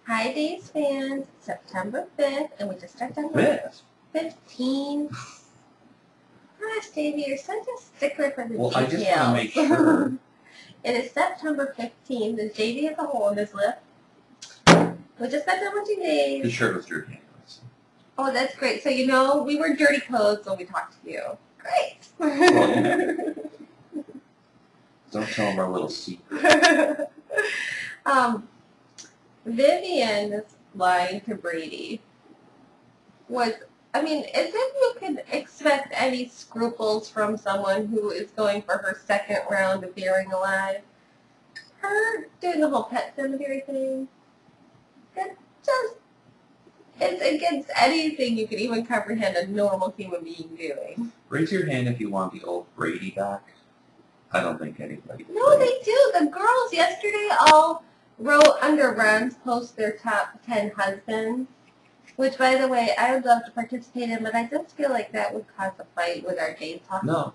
Hi, Days fans. It's September 5th, and we just stepped on Fifth. 15. Gosh, Davey, you're such a stickler for the Well, I details. just want to make sure. It is September 15th. There's JV as a hole in his lip. We just got done with 2 The days. shirt was dirty anyways. Oh, that's great. So, we wear dirty clothes when we talk to you. Great. Well, don't tell them our little secret. Vivian's line to Brady was, as if you could expect any scruples from someone who is going for her second round of Being Alive. Her doing the whole pet cemetery thing, it just, it's against anything you could even comprehend a normal human being doing. Raise your hand if you want the old Brady back. I don't think anybody. No, they do. The girls yesterday all wrote under Ron's post their top 10 husbands. Which, by the way, I would love to participate in, but I just feel like that would cause a fight with our DaysTalk. No,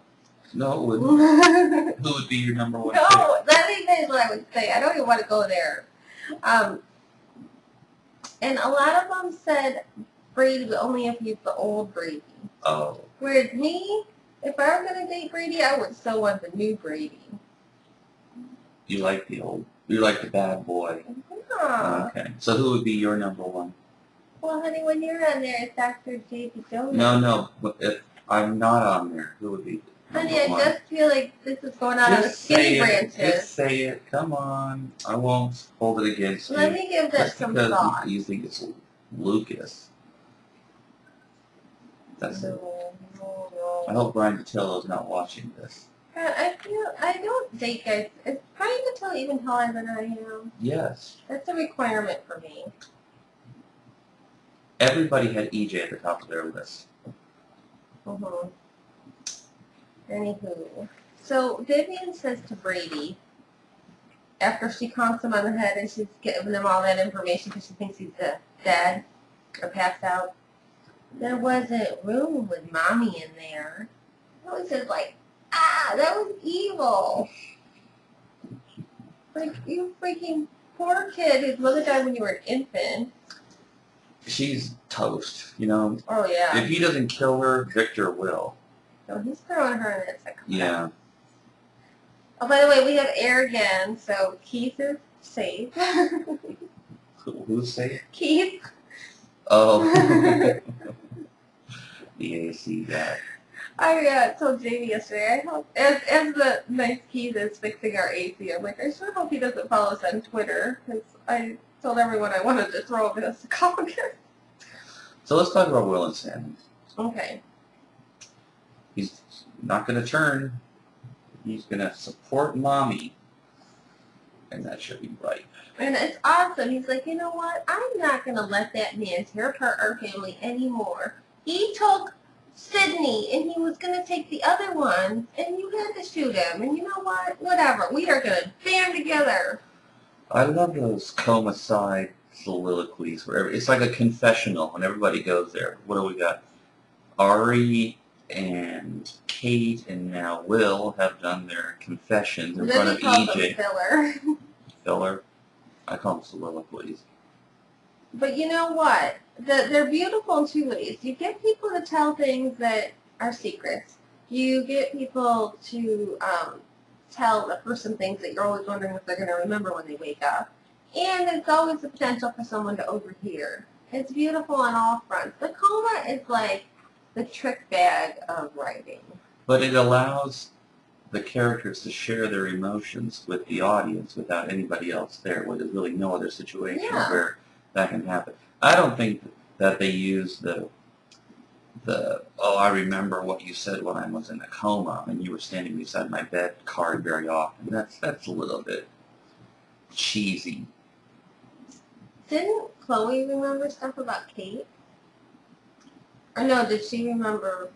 it wouldn't. Who would be your number one? No, that is what I would say. I don't even want to go there. And a lot of them said Brady would only have used the old Brady. Oh. Whereas me, if I were going to date Brady, I would so want the new Brady. You like the old? You like the bad boy? Yeah. Okay. So who would be your number one? Well, honey, when you're on there, it's Dr. J.P. Jones. No. If I'm not on there, who would be? Honey, I just feel like this is going out on the skinny branches. Just say it. Come on. I won't hold it against you. Let me give that some thought. Because you think it's Lucas. That's it. No. I hope Brian Patillo's not watching this. I don't date guys. Is Brian Patillo even taller than I am? Yes. That's a requirement for me. Everybody had EJ at the top of their list. Anywho, so Vivian says to Brady, after she conks him on the head and she's giving him all that information because she thinks he's dead or passed out, there wasn't room with mommy in there. It was just like, that was evil. Like, you freaking poor kid whose mother died when you were an infant. She's toast, you know? Oh, yeah. If he doesn't kill her, Victor will. So he's throwing her in that second. Yeah. Oh, by the way, we have air again, so Keith is safe. Who's safe? Keith. Oh. The AC guy. I told Jamie yesterday, I hope, as the nice Keith is fixing our AC, I'm like, I sure hope he doesn't follow us on Twitter, because I told everyone I wanted to throw him in a sarcophagus. So let's talk about Will and Sam. Okay. He's not going to turn. He's going to support mommy. And that should be right. And it's awesome. He's like, you know what? I'm not going to let that man tear apart our family anymore. He took Sydney, and he was going to take the other one, and you had to shoot him. And you know what? Whatever. We are going to band together. I love those coma-side soliloquies where it's like a confessional, and everybody goes there. What do we got? Ari and Kate and now Will have done their confessions in front of EJ. Filler. Filler? I call them soliloquies. But you know what? They're beautiful in 2 ways. You get people to tell things that are secrets. You get people to tell the person things that you're always wondering if they're going to remember when they wake up. And it's always the potential for someone to overhear. It's beautiful on all fronts. The coma is like the trick bag of writing. But it allows the characters to share their emotions with the audience without anybody else there, where there's really no other situation where that can happen. I don't think that they use the I remember what you said when I was in a coma and you were standing beside my bed card very often. That's a little bit cheesy. Didn't Chloe remember stuff about Kate? Or no, did she remember?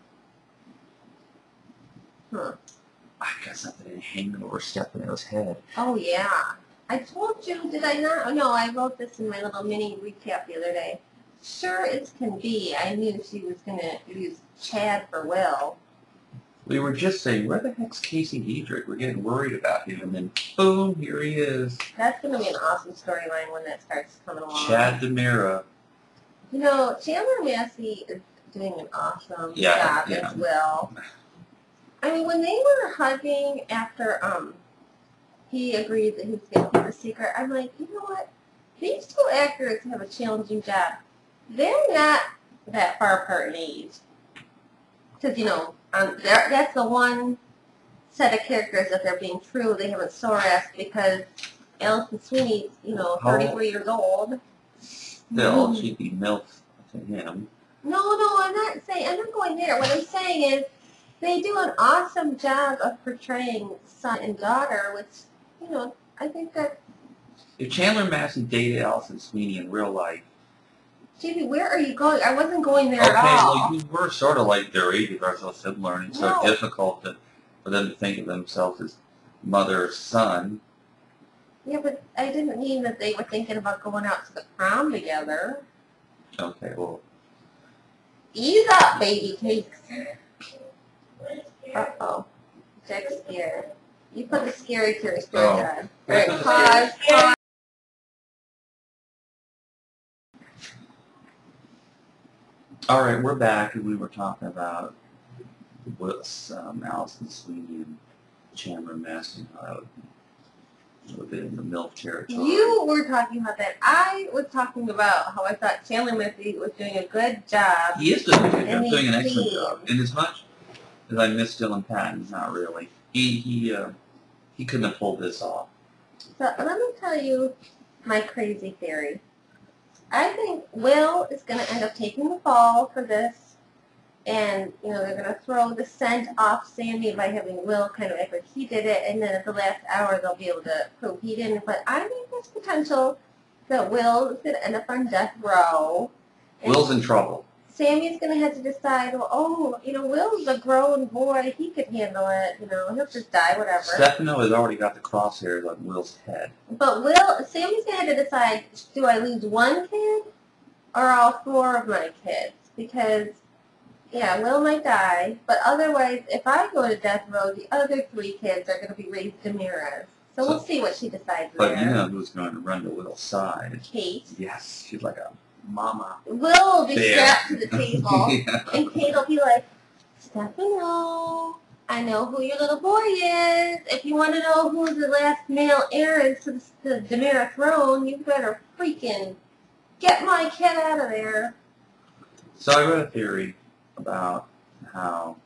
I got something hanging over Stefano's head. Oh, yeah. I told you, did I not? Oh, no, I wrote this in my little mini recap the other day. Sure as can be, I knew she was going to use Chad for Will. We were just saying, where the heck's Casey Diedrich? We're getting worried about him, and then boom, here he is. That's going to be an awesome storyline when that starts coming along. Chad DeMera. You know, Chandler Massey is doing an awesome job as well. I mean, when they were hugging after he agreed that he was going to keep a secret, I'm like, you know what? These two actors have a challenging job. They're not that far apart in age. Because, you know, that's the one set of characters that they're being true. They haven't sore-assed because Allison Sweeney's, you know, 33 years old. Still, she'd be MILF to him. No, I'm not going there. What I'm saying is they do an awesome job of portraying son and daughter, which, you know, I think that... If Chandler Massey dated Allison Sweeney in real life... JB, where are you going? I wasn't going there at all. Okay, well, you were sort of like their ages are so similar, and it's so difficult for them to think of themselves as mother or son. Yeah, but I didn't mean that they were thinking about going out to the prom together. Okay, well... Ease up, baby cakes. Uh-oh. Jack's scared. You put the scary spirit on. Alright, pause. Alright, we're back, and we were talking about Allison Sweeney and Chandler Massey. A little bit in the MILF territory. You were talking about that. I was talking about how I thought Chandler Massey was doing a good job. He is doing a good job, doing an excellent job. And as much as I miss Dylan Patton, not really. He couldn't have pulled this off. So let me tell you my crazy theory. I think Will is going to end up taking the fall for this. And, you know, they're going to throw the scent off Sammy by having Will kind of act like he did it, and then at the last hour they'll be able to prove he didn't. But I think there's potential that Will is going to end up on death row. Will's in trouble. Sammy's going to have to decide, well, oh, you know, Will's a grown boy. He could handle it. You know, he'll just die, whatever. Stefano has already got the crosshairs on Will's head. But Sammy's going to have to decide, do I lose one kid or all four of my kids? Because... yeah, Will might die, but otherwise, if I go to death row, the other three kids are going to be raised DeMeras. So we'll see what she decides but there. You know who's going to run to Will's side? Kate. Yes, she's like a mama. Will will be strapped to the table, Yeah. and Kate will be like, Stefano, I know who your little boy is. If you want to know who the last male heir is to the DeMera throne, you better freaking get my kid out of there. So I read a theory about how,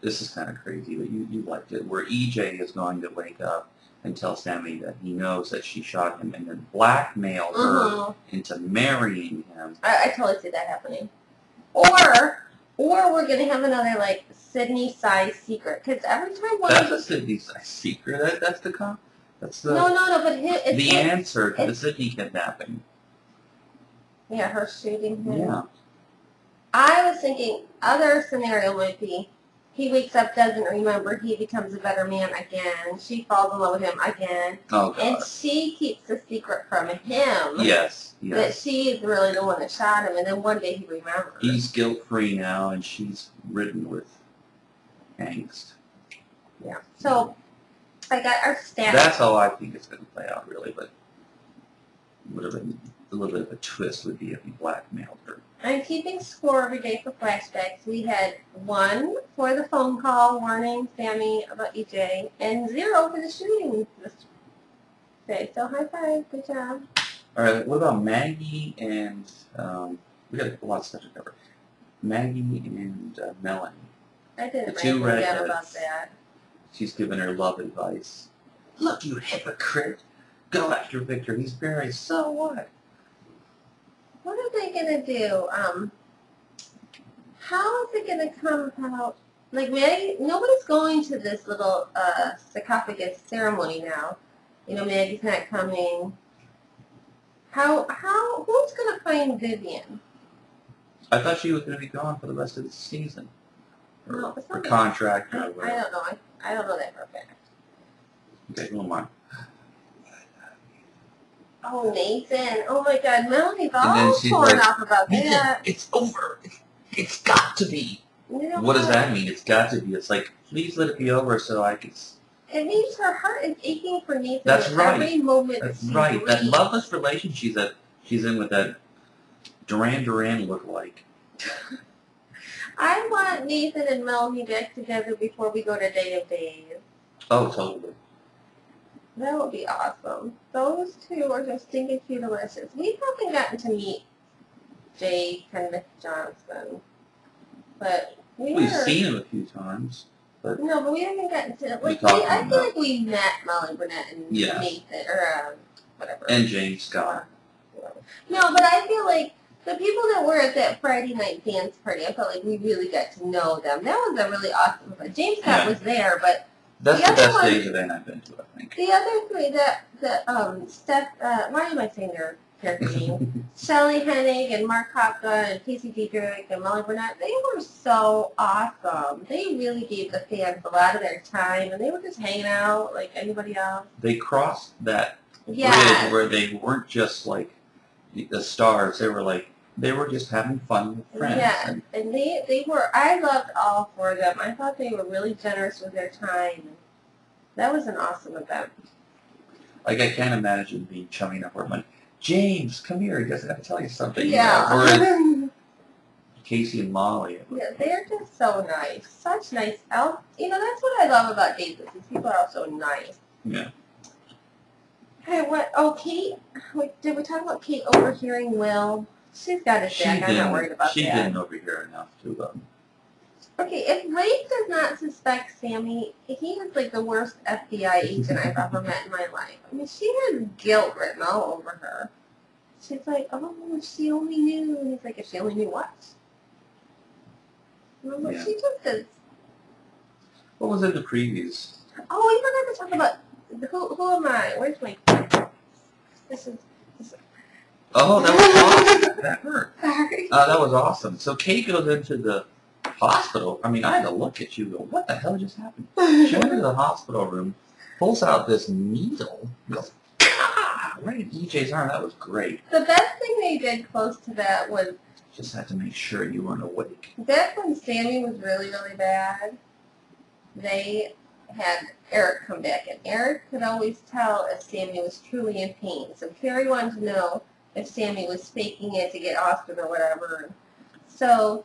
this is kind of crazy, but you liked it, where EJ is going to wake up and tell Sammy that he knows that she shot him and then blackmail her into marrying him. I totally see that happening. Or we're going to have another, like, Sydney-sized secret. Because every time one That's a Sydney-sized secret. That's the No, but it's the answer to the Sydney kidnapping. Yeah, her shooting him. Yeah. I was thinking other scenario might be he wakes up, doesn't remember, he becomes a better man again. She falls in love with him again. Oh, God. And she keeps the secret from him. Yes. That she is really the one that shot him, and then one day he remembers. He's guilt-free now, and she's ridden with angst. Yeah. So, I got our stats. That's how I think it's going to play out, really, but would have been a little bit of a twist would be if he blackmailed her. I'm keeping score every day for flashbacks. We had 1 for the phone call warning Sammy about EJ, and 0 for the shooting. Okay, so high five. Good job. All right, what about Maggie and, we got a lot of stuff to cover. Maggie and Melanie. I didn't the two forget about that. She's giving her love advice. Look, you hypocrite. Go after Victor. He's married. So what? What are they going to do? How is it going to come about? Like, nobody's going to this little sarcophagus ceremony now. You know, Maggie's not coming. Who's going to find Vivian? I thought she was going to be gone for the rest of the season. No, or contract. Or I don't know. I don't know that for a fact. Okay, who am I? Oh, Nathan. Oh, my God. Melanie's all torn up about that. It's over. It's got to be. What does that mean? It's got to be. It's like, please let it be over so I can... It means her heart is aching for Nathan. That's right. Every moment That's right. That loveless relationship she's in with that Duran Duran look-alike. I want Nathan and Melanie back together before we go to Day of Days. Oh, totally. That would be awesome. Those two are just stinking delicious. We haven't gotten to meet Jay Kenneth Johnson, but we've seen him a few times. But no, but we haven't gotten to I feel like we met Molly Burnett and Nathan or whatever. And James Scott. No, but I feel like the people that were at that Friday night dance party, I felt like we really got to know them. That was a really awesome event. James Scott was there, but that's the best Days event I've been to, I think. The other three, why am I saying their character name? Shelley Hennig and Mark Kopka and Casey Diedrich and Molly Burnett, they were so awesome. They really gave the fans a lot of their time, and they were just hanging out like anybody else. They crossed that bridge where they weren't just like the stars. They were just having fun with friends. Yeah, and they were, I loved all four of them. I thought they were really generous with their time. That was an awesome event. Like, I can't imagine being chumming up where I'm like, James, come here, I got to tell you something. Yeah. Or Casey and Molly. Yeah, they're just so nice. Such nice elf. You know, that's what I love about Days, is people are all so nice. Yeah. Hey, what? Oh, Kate. Did we talk about Kate overhearing Will? She's got his back. I'm not worried about that. She didn't overhear enough to... Okay, if Blake does not suspect Sammy, he is like the worst FBI agent I've ever met in my life. I mean, she has guilt written all over her. She's like, oh, if she only knew. And he's like, if she only knew what? But she just is. What was in the previews? Oh, we forgot to talk about who am I? Where's my... This is... Oh, that was awesome. That hurt. Sorry. That was awesome. So Kate goes into the hospital. I mean, I had to look at you and go, what the hell just happened? She went into the hospital room, pulls out this needle, and goes, ah, right in EJ's arm. That was great. The best thing they did close to that was... Just had to make sure you weren't awake. Back when Sammy was really, really bad, they had Eric come back, and Eric could always tell if Sammy was truly in pain. So Carrie wanted to know if Sammy was faking it to get Austin or whatever. So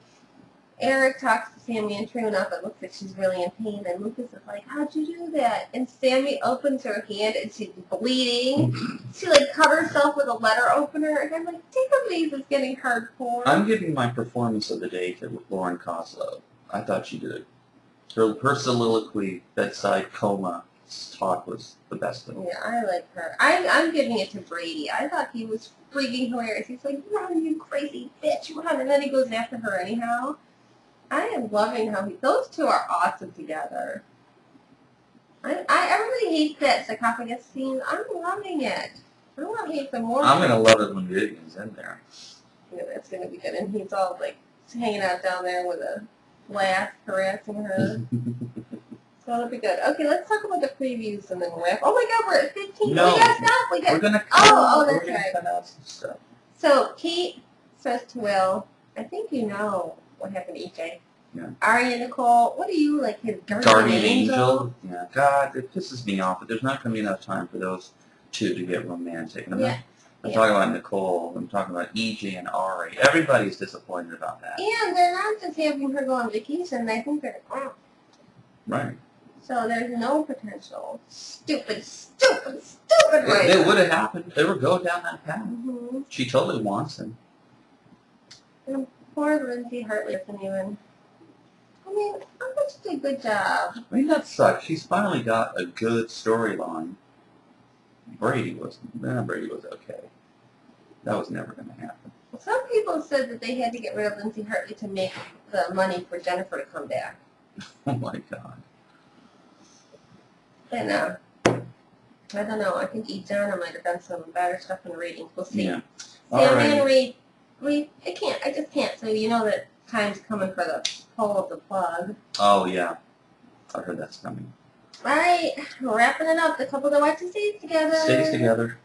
Eric talks to Sammy, and true enough, it looks like she's really in pain. And Lucas is like, how'd you do that? And Sammy opens her hand, and she's bleeding. She, like, cut herself with a letter opener. And I'm like, take a is getting hardcore. I'm giving my performance of the day to Lauren Koslow. I thought she did it. Her soliloquy, bedside coma talk was the best of it. Yeah, I like her. I'm giving it to Brady. I thought he was freaking hilarious. He's like, run, you crazy bitch, run. And then he goes after her anyhow. I am loving how those two are awesome together. Everybody hates that sarcophagus scene. I'm loving it. I want to hate some more. I'm going to love it when Vivian's in there. Yeah, that's going to be good. And he's all, like, hanging out down there with a laugh, harassing her. So it'll be good. Okay, let's talk about the previews and then wrap. Oh my God, we're at 15. No, we got stuff. We're gonna. That's right. Cut out some stuff. So Kate says to Will, "I think you know what happened to EJ." Yeah. Ari and Nicole, what are you, like his guardian angel? Yeah. God, it pisses me off that there's not going to be enough time for those two to get romantic. And I'm talking about Nicole. I'm talking about EJ and Ari. Everybody's disappointed about that. And they're not just having her go on vacation. I think they're right. So there's no potential. Stupid right It would have happened. They would go down that path. Mm-hmm. She totally wants him. And poor Lindsay Hartley isn't even... I mean, I thought she did a good job. I mean, that sucks. She's finally got a good storyline. Brady was okay. That was never going to happen. Some people said that they had to get rid of Lindsay Hartley to make the money for Jennifer to come back. Oh my God. And I don't know. I think Ejana might have done some better stuff in the ratings. We'll see. Yeah. Sammy and Reed, I just can't. So you know that time's coming for the pull of the plug. Oh yeah, I heard that's coming. All right, we're wrapping it up. The couple that watches stays together. Stays together.